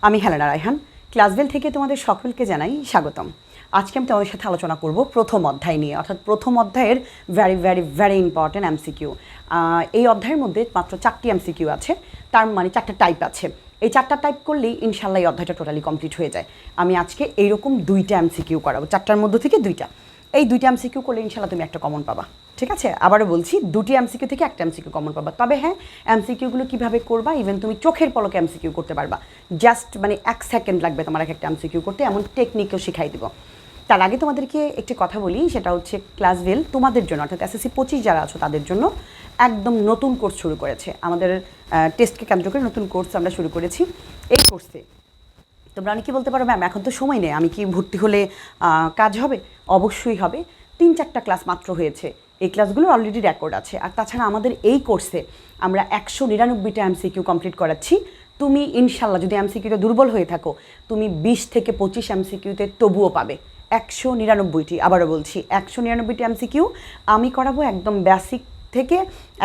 আমি হেলেনা রায়হান ক্লাসবেল থেকে তোমাদের সকলকে জানাই স্বাগতম। আজকে আমি তোমাদের সাথে আলোচনা করব প্রথম অধ্যায় নিয়ে, অর্থাৎ প্রথম অধ্যায়ের ভেরি ইম্পর্ট্যান্ট এমসিকিউ। এই অধ্যায়ের মধ্যে মাত্র 4টি এমসিকিউ আছে, তার মানে 4টা টাইপ আছে। এই 4টা টাইপ করলেই ইনশাল্লাহ এই অধ্যায়টা টোটালি কমপ্লিট হয়ে যায়। আমি আজকে এইরকম 2টা এমসিকিউ করাবো, 4টার মধ্যে থেকে 2টা। এই 2টা এমসিকিউ করলে ইনশাল্লাহ তুমি একটা কমন পাবা, ঠিক আছে? আবারও বলছি, 2টি এমসিকিউ থেকে একটা এমসিকিউ কমন পাবা। তবে হ্যাঁ, এমসিকিউগুলো কীভাবে করবা, ইভেন তুমি চোখের পলকে এমসিকিউ করতে পারবা। জাস্ট মানে 1 সেকেন্ড লাগবে তোমার একটা এমসিকিউ করতে, এমন টেকনিকও শিখাই দিব। তার আগে তোমাদেরকে একটি কথা বলি, সেটা হচ্ছে ক্লাসভেল তোমাদের জন্য, অর্থাৎ SSC 25 যারা আছো তাদের জন্য একদম নতুন কোর্স শুরু করেছে। আমাদের টেস্টকে কেন্দ্র করে নতুন কোর্স আমরা শুরু করেছি। এই কোর্সে তোমরা অনেকে বলতে পারো, ম্যাম এখন তো সময় নেই, আমি কি ভর্তি হলে কাজ হবে? অবশ্যই হবে। 3-4টা ক্লাস মাত্র হয়েছে, এই ক্লাসগুলোর অলরেডি রেকর্ড আছে। আর তাছাড়া আমাদের এই কোর্সে আমরা 199টা এমসিকিউ কমপ্লিট করাচ্ছি। তুমি ইনশাল্লাহ যদি এমসিকিউতে দুর্বল হয়ে থাকো, তুমি 20 থেকে 25 এমসিকিউতে তবুও পাবে 199টি। আবারও বলছি, 199টি এমসিকিউ আমি করাবো একদম বেসিক থেকে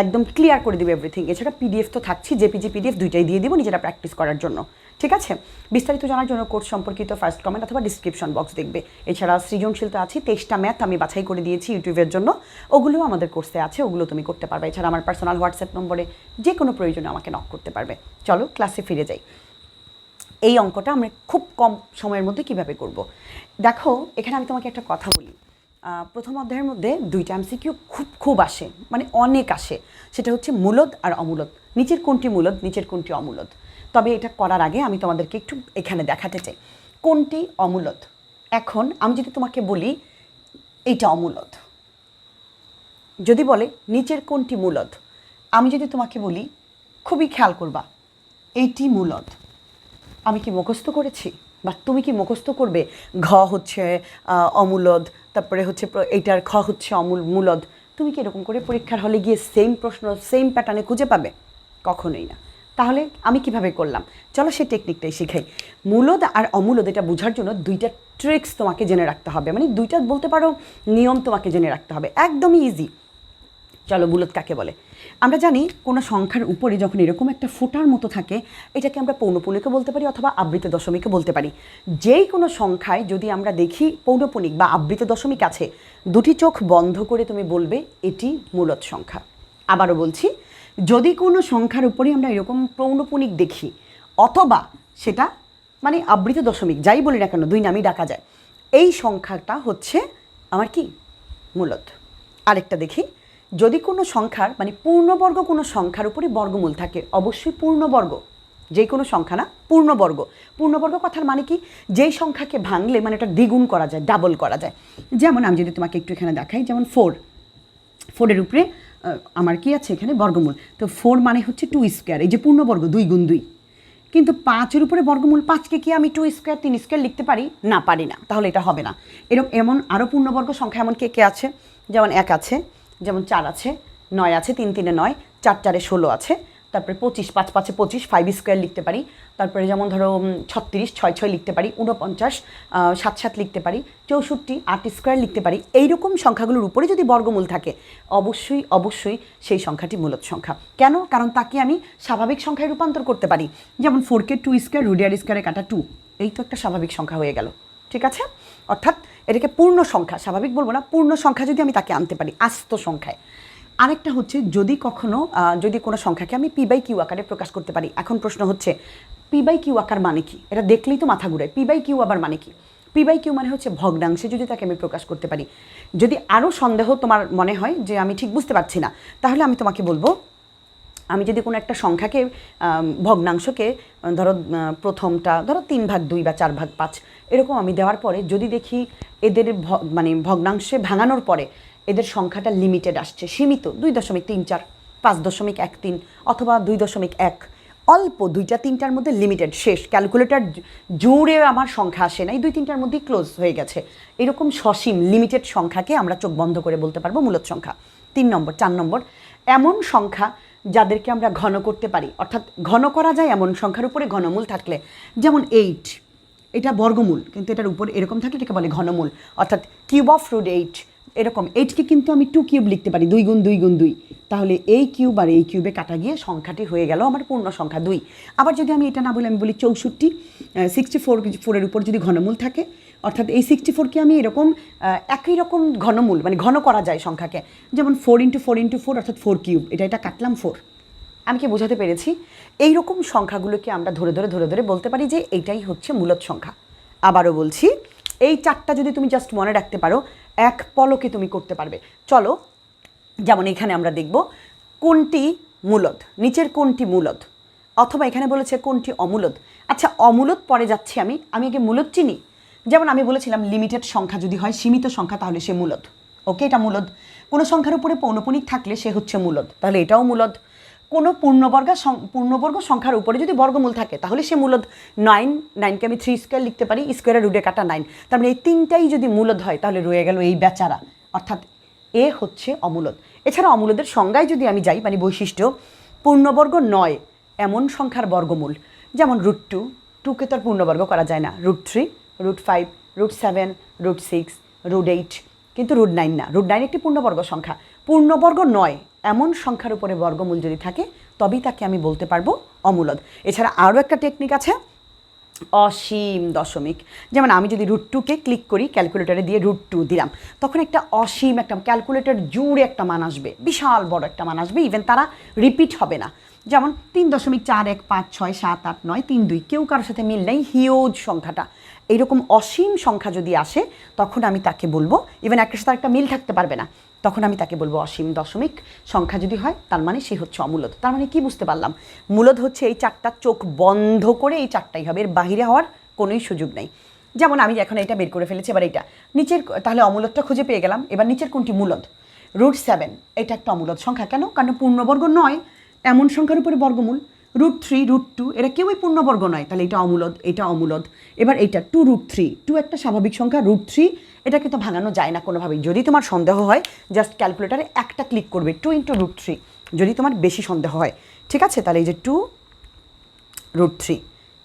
একদম ক্লিয়ার করে দেবো এভরিথিং। এছাড়া পিডিএফ তো থাকছি, জেপিজি পিডিএফ দুইটাই দিয়ে দিব নিজেরা প্র্যাকটিস করার জন্য, ঠিক আছে? বিস্তারিত জানার জন্য কোর্স সম্পর্কিত ফার্স্ট কমেন্ট অথবা ডিসক্রিপশন বক্স দেখবে। এছাড়া সৃজনশীল তো আছে, 23টা ম্যাথ আমি বাছাই করে দিয়েছি ইউটিউবের জন্য, ওগুলোও আমাদের কোর্সে আছে, ওগুলো তুমি করতে পারবে। এছাড়া আমার পার্সোনাল হোয়াটসঅ্যাপ নম্বরে যে কোনো প্রয়োজনে আমাকে নক করতে পারবে। চলো ক্লাসে ফিরে যাই। এই অঙ্কটা আমরা খুব কম সময়ের মধ্যে কিভাবে করব দেখো। এখানে আমি তোমাকে একটা কথা বলি, প্রথম অধ্যায়ের মধ্যে 2টা এমসিকিউ খুব আসে, মানে অনেক আসে। সেটা হচ্ছে মূলদ আর অমূলদ। নিচের কোনটি মূলদ, নিচের কোনটি অমূলদ। তবে এটা করার আগে আমি তোমাদেরকে একটু এখানে দেখাতে চাই কোনটি অমূলদ। এখন আমি যদি তোমাকে বলি এইটা অমূলদ, যদি বলে নিচের কোনটি মূলদ, আমি যদি তোমাকে বলি খুবই খেয়াল করবা এইটি মূলদ, আমি কি মুখস্থ করেছি বা তুমি কি মুখস্থ করবে? ঘ হচ্ছে অমূলদ, তারপরে হচ্ছে এইটার খ হচ্ছে মূলদ। তুমি কি এরকম করে পরীক্ষার হলে গিয়ে সেম প্রশ্ন সেম প্যাটার্নে খুঁজে পাবে? কখনোই না। তাহলে আমি কিভাবে করলাম, চলো সেই টেকনিকটাই শিখাই। মূলদ আর অমূলদ এটা বোঝার জন্য 2টা ট্রিক্স তোমাকে জেনে রাখতে হবে, মানে 2টা বলতে পারো নিয়ম তোমাকে জেনে রাখতে হবে, একদমই ইজি। চলো, মূলদ কাকে বলে? আমরা জানি কোনো সংখ্যার উপরে যখন এরকম একটা ফোঁটার মতো থাকে, এটাকে আমরা পৌনপুনিকও বলতে পারি অথবা আবৃত দশমিকও বলতে পারি। যেই কোনো সংখ্যায় যদি আমরা দেখি পৌনপুনিক বা আবৃত দশমিক আছে, 2টি চোখ বন্ধ করে তুমি বলবে এটি মূলদ সংখ্যা। আবারও বলছি, যদি কোনো সংখ্যার উপরে আমরা এরকম পৌনপুনিক দেখি অথবা সেটা মানে আবৃত দশমিক, যাই বলি না কেন, 2 নামই ডাকা যায়, এই সংখ্যাটা হচ্ছে আমার কি মূলদ। আরেকটা দেখি, যদি কোনো সংখ্যার মানে পূর্ণবর্গ কোনো সংখ্যার উপরে বর্গমূল থাকে, অবশ্যই পূর্ণবর্গ, যে কোনো সংখ্যা না, পূর্ণবর্গ। পূর্ণবর্গ কথার মানে কি, যেই সংখ্যাকে ভাঙলে মানে এটা দ্বিগুণ করা যায়, ডাবল করা যায়। যেমন আমি যদি তোমাকে একটু এখানে দেখাই, যেমন 4-এর উপরে আমার কি আছে এখানে বর্গমূল, তো 4 মানে হচ্ছে 2 স্কোয়ার, এই যে পূর্ণবর্গ 2 গুণ 2। কিন্তু 5-এর উপরে বর্গমূল 5কে কি আমি 2 স্কোয়ার 3 স্কোয়ার লিখতে পারি? না, পারি না, তাহলে এটা হবে না। এমন আরও পূর্ণবর্গ সংখ্যা এমন কে আছে, যেমন 1 আছে, যেমন 4 আছে, 9 আছে, 3-3-এ 9, 4-4-এ 16 আছে, তারপরে 25, 5-5-এ 25, 5 স্কোয়ার লিখতে পারি। তারপরে যেমন ধরো 36, 6-6 লিখতে পারি, 49, 7-7 লিখতে পারি, 64, 8 স্কোয়ার লিখতে পারি। এইরকম সংখ্যাগুলোর উপরে যদি বর্গমূল থাকে, অবশ্যই সেই সংখ্যাটি মূলদ সংখ্যা। কেন? কারণ তাকে আমি স্বাভাবিক সংখ্যায় রূপান্তর করতে পারি। যেমন 4কে 2 স্কোয়ার রুডিয়ার স্কোয়ারে কাটা 2, এই তো একটা স্বাভাবিক সংখ্যা হয়ে গেল, ঠিক আছে? অর্থাৎ এটাকে পূর্ণ সংখ্যা, স্বাভাবিক বলবো না, পূর্ণ সংখ্যা যদি আমি তাকে আনতে পারি আস্ত সংখ্যায়। আরেকটা হচ্ছে, যদি কোনো সংখ্যাকে আমি p/q আকারে প্রকাশ করতে পারি। এখন প্রশ্ন হচ্ছে p/q আকার মানে কি? এটা দেখলেই তো মাথা ঘুরে, p/q আবার মানে কি? p/q মানে হচ্ছে ভগ্নাংশে যদি তাকে আমি প্রকাশ করতে পারি। যদি আরও সন্দেহ তোমার মনে হয় যে আমি ঠিক বুঝতে পারছি না, তাহলে আমি তোমাকে বলবো, আমি যদি কোনো একটা সংখ্যাকে ভগ্নাংশকে ধরো প্রথমটা ধরো 3/2 বা 4/5 এরকম আমি দেওয়ার পরে যদি দেখি এদের মানে ভগ্নাংশে ভাঙানোর পরে এদের সংখ্যাটা লিমিটেড আসছে, সীমিত, 2.34, 5.13 অথবা 2.1, অল্প 2-3টার মধ্যে লিমিটেড, শেষ, ক্যালকুলেটর জোরে আমার সংখ্যা আসে না, এই 2-3টার মধ্যেই ক্লোজ হয়ে গেছে, এরকম সসীম লিমিটেড সংখ্যাকে আমরা চোখ বন্ধ করে বলতে পারবো মূলদ সংখ্যা। 3 নম্বর। 4 নম্বর, এমন সংখ্যা যাদেরকে আমরা ঘন করতে পারি, অর্থাৎ ঘন করা যায় এমন সংখ্যার উপরে ঘনমূল থাকলে, যেমন 8, এটা বর্গমূল কিন্তু এটার উপর এরকম থাকলে এটাকে বলে ঘনমূল, অর্থাৎ কিউব অফ √8, এরকম 8কে কিন্তু আমি 2 কিউব লিখতে পারি, 2 গুণ 2 গুণ 2, তাহলে এই কিউব আর এই কিউবে কাটা গিয়ে সংখ্যাটি হয়ে গেল আমার পূর্ণ সংখ্যা 2। আবার যদি আমি এটা না বলি, আমি বলি 64, 64 উপর যদি ঘনমূল থাকে, অর্থাৎ এই 64কে আমি এরকম একই রকম ঘনমূল মানে ঘন করা যায় সংখ্যাকে, যেমন 4 × 4 × 4 অর্থাৎ 4 কিউব, এটা কাটলাম 4। আমি কি বোঝাতে পেরেছি? এই রকম সংখ্যাগুলোকে আমরা ধরে ধরে বলতে পারি যে এইটাই হচ্ছে মূলদ সংখ্যা। আবারও বলছি, এই 4টা যদি তুমি জাস্ট মনে রাখতে পারো, এক পলকে তুমি করতে পারবে। চলো, যেমন এখানে আমরা দেখব কোনটি মূলদ, নিচের কোনটি মূলদ, অথবা এখানে বলেছে কোনটি অমূলদ। আচ্ছা, অমূলদ পরে যাচ্ছি আমি আগে মূলদ চিনি। যেমন আমি বলেছিলাম লিমিটেড সংখ্যা যদি হয়, সীমিত সংখ্যা, তাহলে সে মূলদ। ওকে, এটা মূলদ। কোনো সংখ্যার উপরে পৌনপুনিক থাকলে সে হচ্ছে মূলদ, তাহলে এটাও মূলদ। কোনো পূর্ণবর্গ সংখ্যার উপরে যদি বর্গমূল থাকে তাহলে সে মূলদ। 9কে আমি 3 স্কোয়ার লিখতে পারি, স্কোয়ারের রুটে কাটা 9, তার মানে এই 3টাই যদি মূলদ হয় তাহলে রয়ে গেল এই বেচারা, অর্থাৎ এ হচ্ছে অমূলদ। এছাড়া অমূলদের সংজ্ঞায় যদি আমি যাই, মানে বৈশিষ্ট্য, পূর্ণবর্গ নয় এমন সংখ্যার বর্গমূল, যেমন √2, 2কে তো আর পূর্ণবর্গ করা যায় না, √3, √5, √7, √6, √8, কিন্তু √9 না, √9 একটি পূর্ণবর্গ সংখ্যা। পূর্ণবর্গ নয় এমন সংখ্যার উপরে বর্গমূল যদি থাকে তবেই তাকে আমি বলতে পারবো অমূলদ। এছাড়া আরও একটা টেকনিক আছে, অসীম দশমিক। যেমন আমি যদি √2কে ক্লিক করি ক্যালকুলেটরে দিয়ে √2 দিলাম, তখন একটা অসীম একটা ক্যালকুলেটর জুড়ে একটা মান আসবে, বিশাল বড় একটা মান আসবে, ইভেন তারা রিপিট হবে না। যেমন 3.4156789332, কেউ কারোর সাথে মিল নেই, হিউজ সংখ্যাটা। এইরকম অসীম সংখ্যা যদি আসে তখন আমি তাকে বলবো, ইভেন একটা সাথে একটা মিল থাকতে পারবে না, তখন আমি তাকে বলবো অসীম দশমিক সংখ্যা যদি হয়, তার মানে সে হচ্ছে অমূলদ। তার মানে কি বুঝতে পারলাম? মূলদ হচ্ছে এই 4টা, চোখ বন্ধ করে এই 4টাই হবে, এর বাহিরে হওয়ার কোনোই সুযোগ নেই। যেমন আমি এখন এটা বের করে ফেলেছি, এবার এটা নিচের, তাহলে অমূলদটা খুঁজে পেয়ে গেলাম। এবার নিচের কোনটি মূলদ? √7, এটা একটা অমূলদ সংখ্যা। কেন? কারণ পূর্ণবর্গ নয় এমন সংখ্যার উপরে বর্গমূল। √3, √2 এরা কেউই পূর্ণবর্গ নয়, তাহলে এটা অমূলদ, এটা অমূলদ। এবার এটা 2√3, 2 একটা স্বাভাবিক সংখ্যা, √3 এটাকে তো ভাঙানো যায় না কোনোভাবেই। যদি তোমার সন্দেহ হয় জাস্ট ক্যালকুলেটারে একটা ক্লিক করবে, 2 × √3, যদি তোমার বেশি সন্দেহ হয়, ঠিক আছে? তাহলে এই যে 2√3,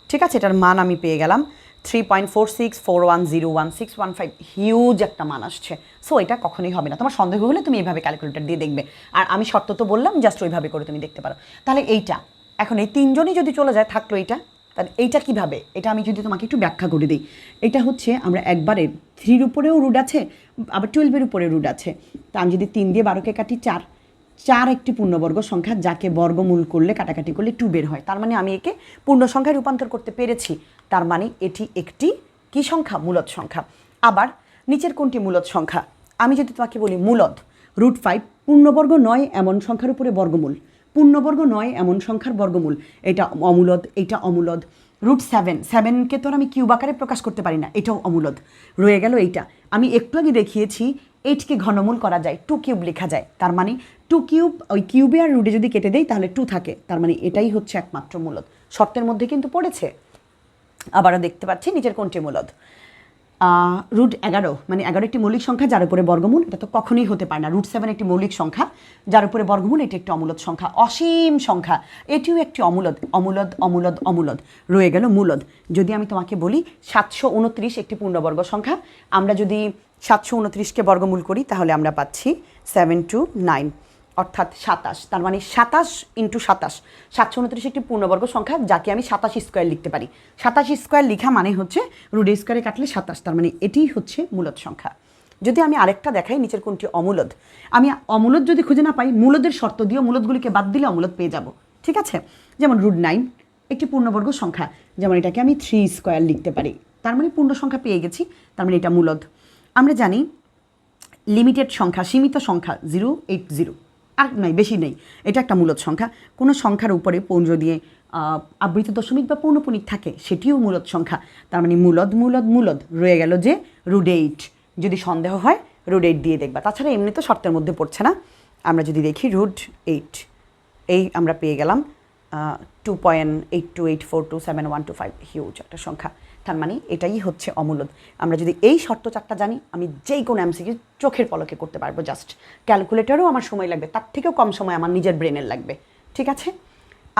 ঠিক আছে, এটার মান আমি পেয়ে গেলাম 3.4641011615, হিউজ একটা মান আসছে। সো এটা কখনোই হবে না। তোমার সন্দেহ হলে তুমি এইভাবে ক্যালকুলেটর দিয়ে দেখবে, আর আমি শর্ত তো বললাম, জাস্ট ওইভাবে করে তুমি দেখতে পারো। তাহলে এইটা এখন এই 3জনই যদি চলে যায়, থাকলো এইটা, তাহলে এইটা কীভাবে, এটা আমি যদি তোমাকে একটু ব্যাখ্যা করে দিই। এটা হচ্ছে আমরা একবারে 3-র উপরেও রুট আছে, আবার 12-এর উপরে রুট আছে। তা আমি যদি 3 দিয়ে 12কে কাটি 4, 4 একটি পূর্ণবর্গ সংখ্যা, যাকে বর্গমূল করলে কাটাকাটি করলে 2 বের হয়। তার মানে আমি একে পূর্ণ সংখ্যায় রূপান্তর করতে পেরেছি, তার মানে এটি একটি কি সংখ্যা? মূলদ সংখ্যা। আবার নিচের কোনটি মূলদ সংখ্যা? আমি যদি তোমাকে বলি মূলদ √5, পূর্ণবর্গ নয় এমন সংখ্যার উপরে বর্গমূল, পূর্ণবর্গ নয় এমন সংখ্যার বর্গমূল, এটা অমূলদ, এটা অমূলদ। √7, 7কে তো আর আমি কিউব আকারে প্রকাশ করতে পারি না, এটাও অমূলদ। রয়ে গেল এইটা, আমি একটু আগে দেখিয়েছি 8কে ঘনমূল করা যায়, 2 কিউব লেখা যায়, তার মানে 2 কিউব, ওই কিউবে আর রুটে যদি কেটে দেয় তাহলে 2 থাকে, তার মানে এটাই হচ্ছে একমাত্র মূলদ। শর্তের মধ্যে কিন্তু পড়েছে। আবারও দেখতে পাচ্ছি নিচের কোনটি মূলদ? √11, মানে 11 একটি মৌলিক সংখ্যা যার উপরে বর্গমূল, এটা তো কখনোই হতে পারে না। √7 একটি মৌলিক সংখ্যা যার উপরে বর্গমূল, এটি একটি অমূলদ সংখ্যা। অসীম সংখ্যা, এটিও একটি অমূলদ, অমূলদ, অমূলদ, অমূলদ। রয়ে গেল মূলদ। যদি আমি তোমাকে বলি 729 একটি পূর্ণবর্গ সংখ্যা, আমরা যদি 729কে বর্গমূল করি তাহলে আমরা পাচ্ছি 729, অর্থাৎ 27, তার মানে 27 × 27, 729 একটি পূর্ণবর্গ সংখ্যা যাকে আমি 27 স্কোয়ার লিখতে পারি। 27 স্কোয়ার লেখা মানে হচ্ছে √a স্কোয়ারে কাটলে 27, তার মানে এটিই হচ্ছে মূলদ সংখ্যা। যদি আমি আরেকটা দেখাই, নিচের কোনটি অমূলদ? আমি অমূলদ যদি খুঁজে না পাই, মূলদের শর্ত দিয়েও মূলদগুলিকে বাদ দিলে অমূলদ পেয়ে যাব, ঠিক আছে? যেমন √9 একটি পূর্ণবর্গ সংখ্যা, যেমন এটাকে আমি 3 স্কোয়ার লিখতে পারি, তার মানে পূর্ণ সংখ্যা পেয়ে গেছি, তার মানে এটা মূলদ। আমরা জানি লিমিটেড সংখ্যা, সীমিত সংখ্যা 080, আর নয়, বেশি নেই, এটা একটা মূলদ সংখ্যা। কোনো সংখ্যার উপরে পৌঞ্জ দিয়ে আবৃত দশমিক বা পৌনপুনিক থাকে, সেটিও মূলদ সংখ্যা, তার মানে মূলদ, মূলদ, মূলদ। রয়ে গেল যে √8, যদি সন্দেহ হয় √8 দিয়ে দেখবা, তাছাড়া এমনি তো শর্তের মধ্যে পড়ছে না। আমরা যদি দেখি √8, এই আমরা পেয়ে গেলাম 2.82842712, হিউজ একটা সংখ্যা, তার মানে এটাই হচ্ছে অমূলদ। আমরা যদি এই শর্ত 4টা জানি, আমি যেই কোনো এমসিকিউ চোখের পলকে করতে পারবো, জাস্ট ক্যালকুলেটরও আমার সময় লাগবে, তার থেকেও কম সময় আমার নিজের ব্রেনের লাগবে, ঠিক আছে?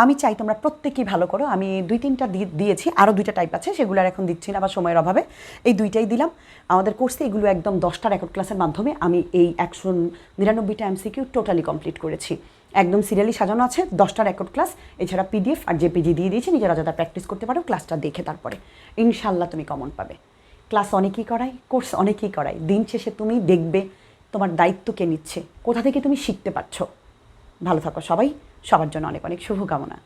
আমি চাই তোমরা প্রত্যেকেই ভালো করো। আমি 2-3টা দিয়েছি, আরও 2টা টাইপ আছে, সেগুলো আর এখন দিচ্ছি না বা সময়ের অভাবে, এই 2টাই দিলাম। আমাদের কোর্সে এগুলো একদম 10টা রেকর্ড ক্লাসের মাধ্যমে আমি এই 199টা এমসিকিউ টোটালি কমপ্লিট করেছি। একদম সিরিয়ালি সাজানো আছে, 10টা রেকর্ড ক্লাস, এছাড়া পিডিএফ আর জেপিজি দিয়ে দিয়েছি, নিজেরা যাতে প্র্যাকটিস করতে পারো ক্লাসটা দেখে, তারপরে ইনশাল্লাহ তুমি কমন পাবে। ক্লাস অনেকেই করাই, কোর্স অনেকেই করাই, দিন শেষে তুমি দেখবে তোমার দায়িত্ব কে নিচ্ছে, কোথা থেকে তুমি শিখতে পারছো। ভালো থাকো সবাই, সবার জন্য অনেক অনেক শুভকামনা।